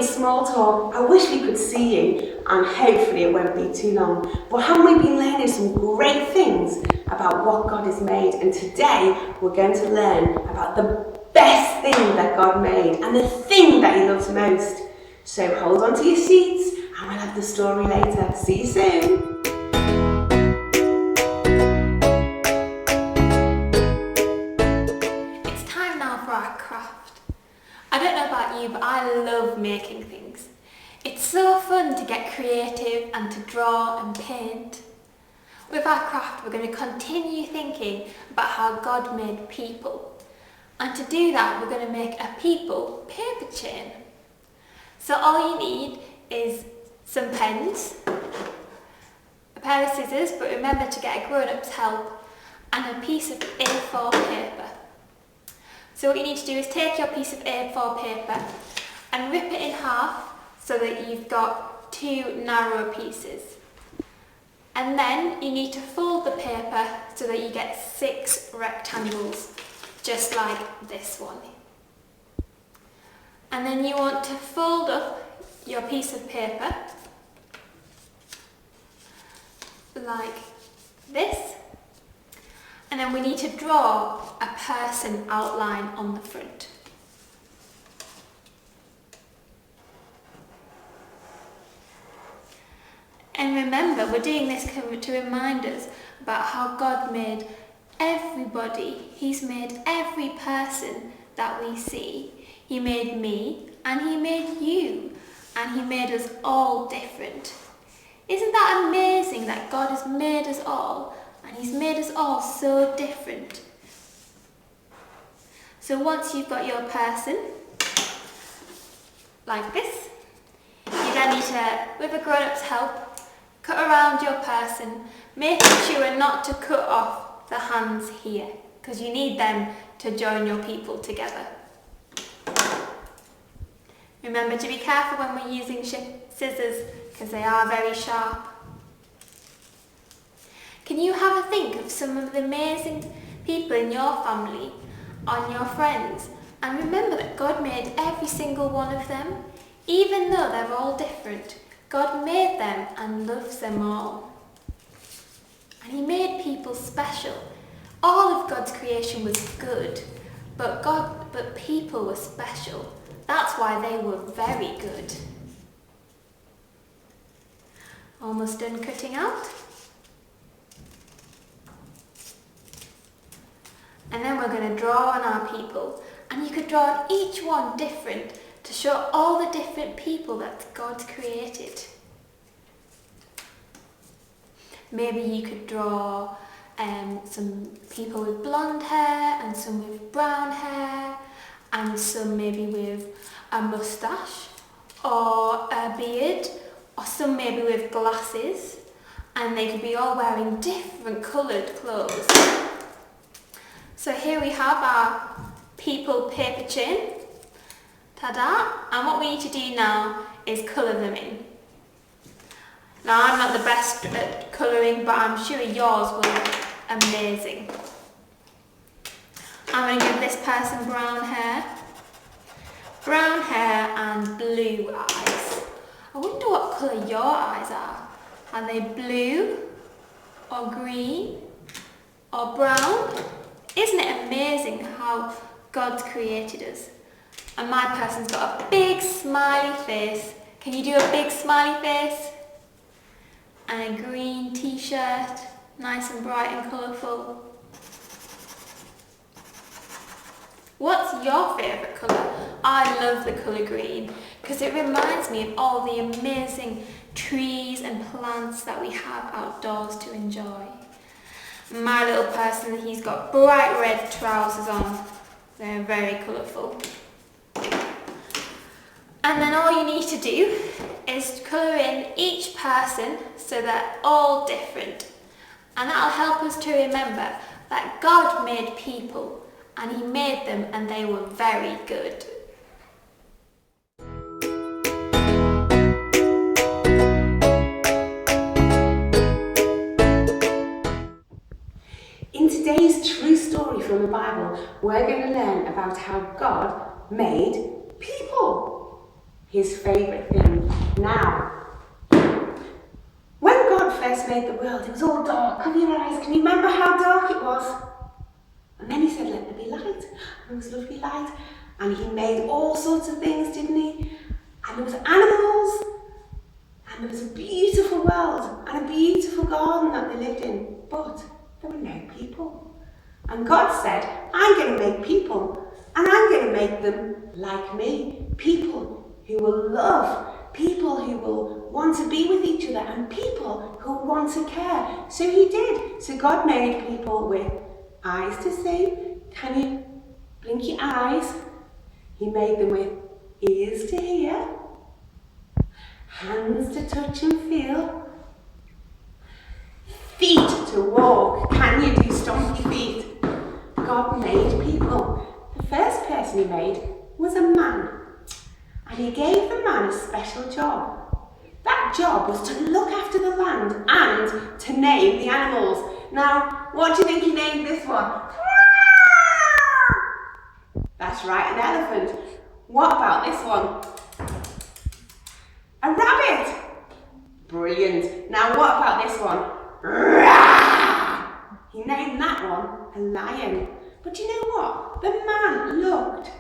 in small talk. I wish we could see you, and hopefully it won't be too long. But haven't we been learning some great things about what God has made? And today we're going to learn about the best thing that God made and the thing that He loves most. So hold on to your seats and we'll have the story later. See you soon. It's time now for our craft. I don't know about you, but I love making things. It's so fun to get creative and to draw and paint. With our craft, we're going to continue thinking about how God made people. And to do that, we're going to make a people paper chain. So all you need is some pens, a pair of scissors, but remember to get a grown-up's help, and a piece of A4 paper. So what you need to do is take your piece of A4 paper and rip it in half so that you've got two narrower pieces. And then you need to fold the paper so that you get 6 rectangles, just like this one. And then you want to fold up your piece of paper like this. And then we need to draw a person outline on the front. And remember, we're doing this to remind us about how God made everybody. He's made every person that we see. He made me and He made you, and He made us all different. Isn't that amazing that God has made us all, and He's made us all so different? So once you've got your person, like this, you then need to, with a grown-up's help, cut around your person, making sure not to cut off the hands here, because you need them to join your people together. Remember to be careful when we're using scissors, because they are very sharp. Can you have a think of some of the amazing people in your family, on your friends, and remember that God made every single one of them, even though they're all different. God made them and loves them all. And He made people special. All of God's creation was good, but people were special. That's why they were very good. Almost done cutting out. And then we're going to draw on our people. And you could draw on each one different to show all the different people that God's created. Maybe you could draw some people with blonde hair, and some with brown hair, and some maybe with a moustache or a beard, or some maybe with glasses, and they could be all wearing different coloured clothes. So here we have our people paper chain. Ta-da! And what we need to do now is colour them in. Now I'm not the best at colouring, but I'm sure yours will look amazing. I'm going to give this person brown hair and blue eyes. I wonder what colour your eyes are. Are they blue or green or brown? Isn't it amazing how God's created us? And my person's got a big smiley face. Can you do a big smiley face? And a green t-shirt, nice and bright and colourful. What's your favourite colour? I love the colour green because it reminds me of all the amazing trees and plants that we have outdoors to enjoy. My little person, he's got bright red trousers on. They're very colourful. And then all you need to do is colour in each person so they're all different. And that'll help us to remember that God made people and He made them and they were very good. In today's true story from the Bible, we're going to learn about how God made people. his favourite thing. Now, when God first made the world, it was all dark. Cover your eyes. Can you remember how dark it was? And then he said, let there be light. And there was lovely light. And he made all sorts of things, didn't he? And there was animals. And there was a beautiful world and a beautiful garden that they lived in. But there were no people. And God said, I'm going to make people. And I'm going to make them like me. People who will love. People who will want to be with each other. And people who want to care. So he did. So God made people with eyes to see. Can you blink your eyes? He made them with ears to hear. Hands to touch and feel. Feet to walk. Can you do stompy feet? God made people. The first person he made was a man. And he gave the man a special job. That job was to look after the land and to name the animals. Now, what do you think he named this one? That's right, an elephant. What about this one? A rabbit. Brilliant. Now what about this one? He named that one a lion. But you know what? The man looked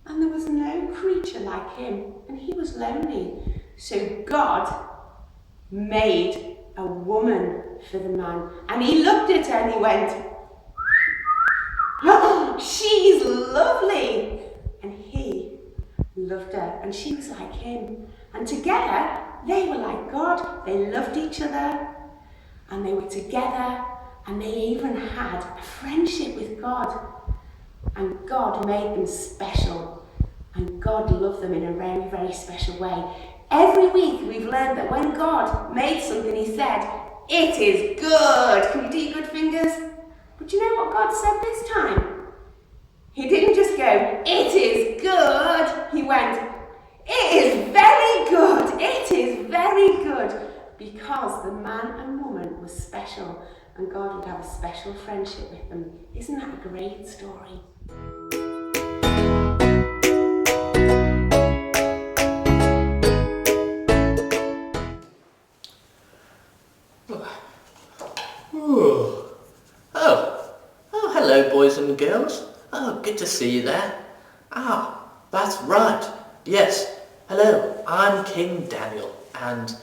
and there was no creature like him and he was lonely. So God made a woman for the man and he looked at her and he went, oh, she's lovely. And he loved her and she was like him. And together, they were like God. They loved each other and they were together and they even had a friendship with God. And God made them special and God loved them in a very, very special way. Every week we've learned that when God made something, he said, it is good. Can you do your good fingers? But you know what God said this time? He didn't just go, it is good. He went, it is very good. It is very good. Because the man and woman was special and God would have a special friendship with them. Isn't that a great story? Oh, hello boys and girls. Oh, good to see you there. Ah, that's right. Yes, hello, I'm King Daniel and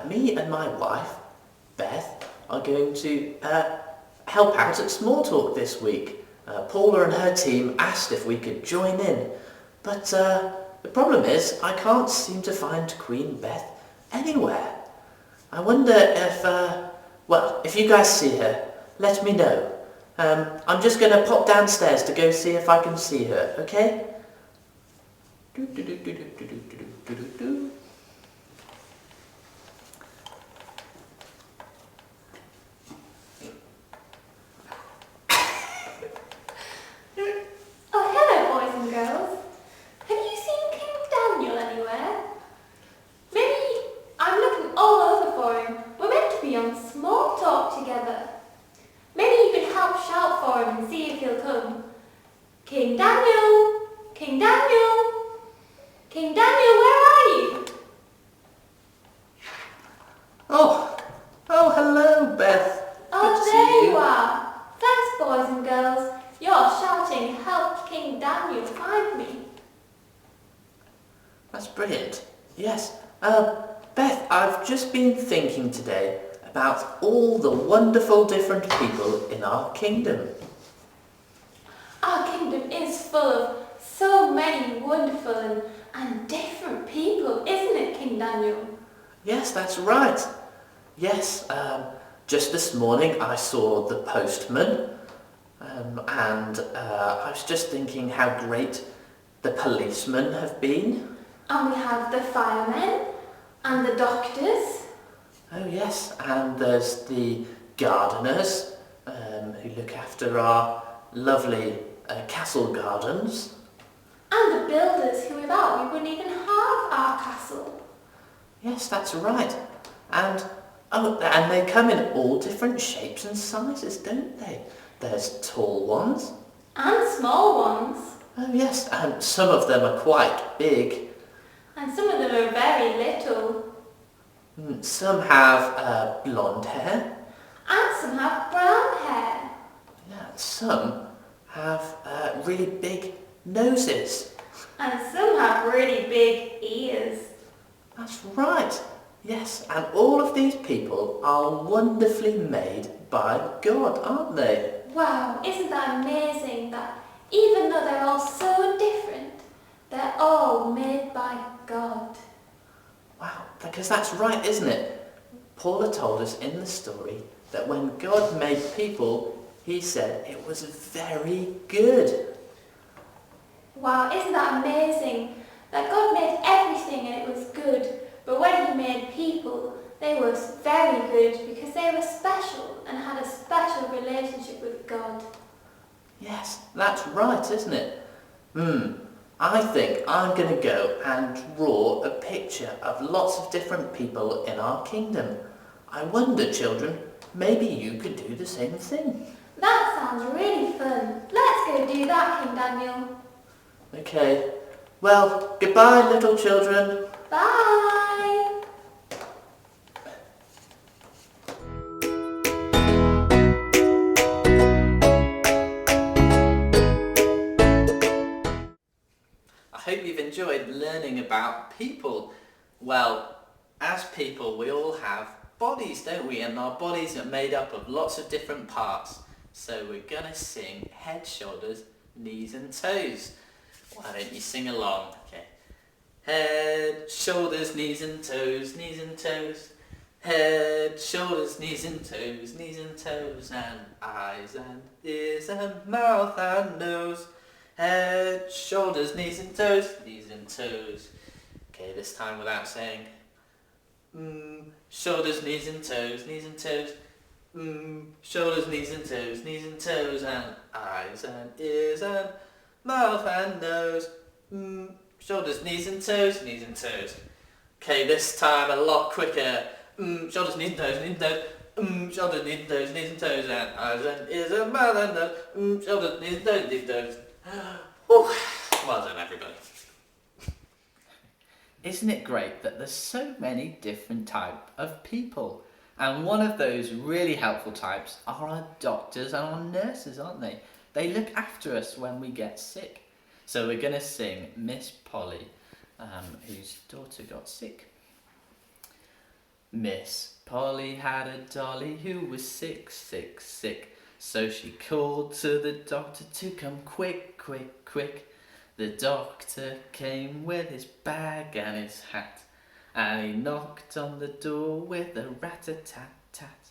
me and my wife, Beth, are going to help out at Small Talk this week. Paula and her team asked if we could join in, but the problem is I can't seem to find Queen Beth anywhere. I wonder if, well, if you guys see her, let me know. I'm just going to pop downstairs to go see if I can see her, okay? Oh, hello, boys and girls. Have you seen King Daniel anywhere? Maybe I'm looking all over for him. We're meant to be on Small Talk together. Maybe you could help shout for him and see if he'll come. King Daniel! King Daniel! King Daniel, where are you? Oh, hello, Beth. Good to Oh, see there you are. Thanks, boys and girls. You're shouting, help King Daniel find me. That's brilliant. Yes. Beth, I've just been thinking today about all the wonderful different people in our kingdom. Our kingdom is full of so many wonderful and different people, isn't it, King Daniel? Yes, that's right. Yes, just this morning I saw the postman and I was just thinking how great the policemen have been. And we have the firemen and the doctors. Oh yes, and there's the gardeners who look after our lovely castle gardens. And the builders who without we wouldn't even have our castle. Yes, that's right. And and they come in all different shapes and sizes, don't they? There's tall ones. And small ones. Oh yes, and some of them are quite big. And some of them are very little. Some have blonde hair. And some have brown hair. Yeah, some have really big noses. And some have really big ears. That's right. Yes, and all of these people are wonderfully made by God, aren't they? Wow, isn't that amazing that even though they're all so different, they're all made by God. Wow, because that's right, isn't it? Paula told us in the story that when God made people, he said it was very good. Wow, isn't that amazing? That God made everything and it was good, but when he made people, they were very good because they were special and had a special relationship with God. Yes, that's right, isn't it? I think I'm going to go and draw a picture of lots of different people in our kingdom. I wonder, children, maybe you could do the same thing. That sounds really fun. Let's go do that, King Daniel. Okay. Well, goodbye, little children. Bye! I hope you've enjoyed learning about people. Well, as people, we all have bodies, don't we? And our bodies are made up of lots of different parts. So we're going to sing head, shoulders, knees and toes. Why don't you sing along? Okay. Head, shoulders, knees and toes, knees and toes. Head, shoulders, knees and toes, and eyes and ears and mouth and nose. Head, shoulders, knees and toes, knees and toes. Okay, this time without saying shoulders, knees and toes, knees and toes. Shoulders, knees and toes, and eyes and ears and mouth and nose. Shoulders, knees and toes, knees and toes. Okay, this time a lot quicker. Shoulders, knees and toes, knees and toes. Shoulders, knees and toes, knees and toes, and eyes and ears and mouth and nose. Shoulders, knees and toes, knees and toes. Whew. Well done, everybody. Isn't it great that there's so many different types of people? And one of those really helpful types are our doctors and our nurses, aren't they? They look after us when we get sick. So we're going to sing Miss Polly, whose daughter got sick. Miss Polly had a dolly who was sick, sick, sick. So she called to the doctor to come quick, quick, quick. The doctor came with his bag and his hat, and he knocked on the door with a rat-a-tat-tat.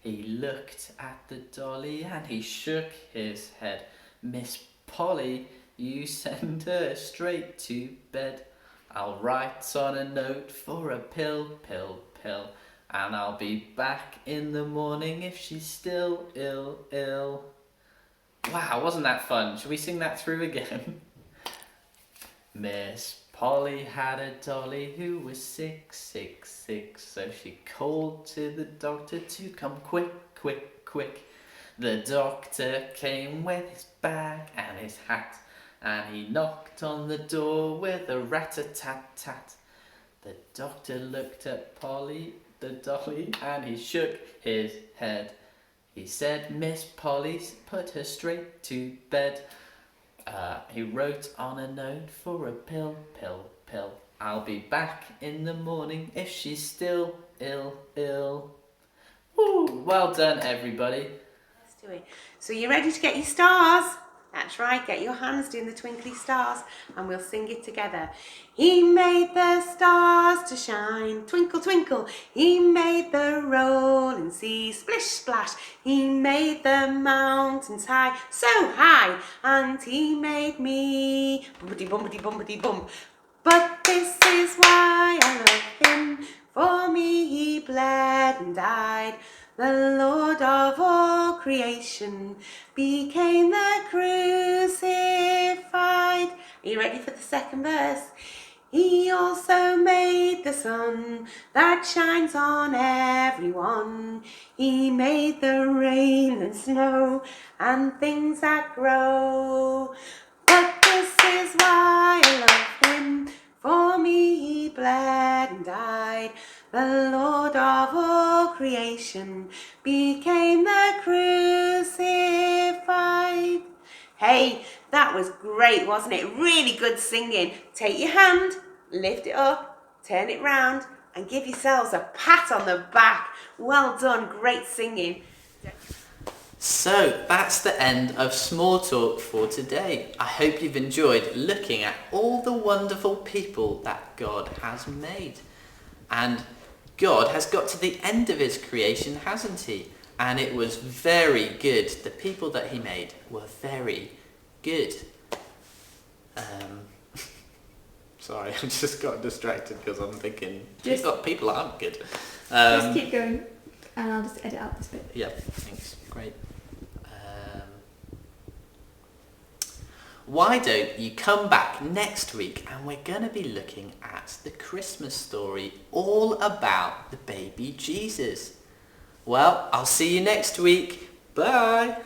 He looked at the dolly and he shook his head. Miss Polly, you send her straight to bed. I'll write on a note for a pill, pill, pill, and I'll be back in the morning if she's still ill, ill. Wow, wasn't that fun? Should we sing that through again? Miss Polly had a dolly who was sick, sick, sick. So she called to the doctor to come quick, quick, quick. The doctor came with his bag and his hat, and he knocked on the door with a rat-a-tat-tat. The doctor looked at Polly, the dolly, and he shook his head. He said, Miss Polly, put her straight to bed. He wrote on a note for a pill, pill, pill. I'll be back in the morning if she's still ill, ill. Woo! Well done, everybody. Let's do it. So you ready to get your stars? That's right, get your hands doing the twinkly stars and we'll sing it together. He made the stars to shine, twinkle, twinkle. He made the rolling sea, splish, splash. He made the mountains high, so high. And he made me, bumpity, bumpity, bumpity, bump. But this is why I love him. For me he bled and died. The Lord of all creation became the crucified. Are you ready for the second verse? He also made the sun that shines on everyone. He made the rain and snow and things that grow. But this is why I love him. For me he bled and died. The Lord of all creation became the crucified. Hey, that was great, wasn't it? Really good singing. Take your hand, lift it up, turn it round, and give yourselves a pat on the back. Well done, great singing. So that's the end of Small Talk for today. I hope you've enjoyed looking at all the wonderful people that God has made. And God has got to the end of his creation, hasn't he? And it was very good. The people that he made were very good. Sorry, I just got distracted because I'm thinking people aren't good. Just keep going and I'll just edit out this bit. Yeah, thanks. Great. Why don't you come back next week and we're going to be looking at the Christmas story all about the baby Jesus. Well, I'll see you next week. Bye.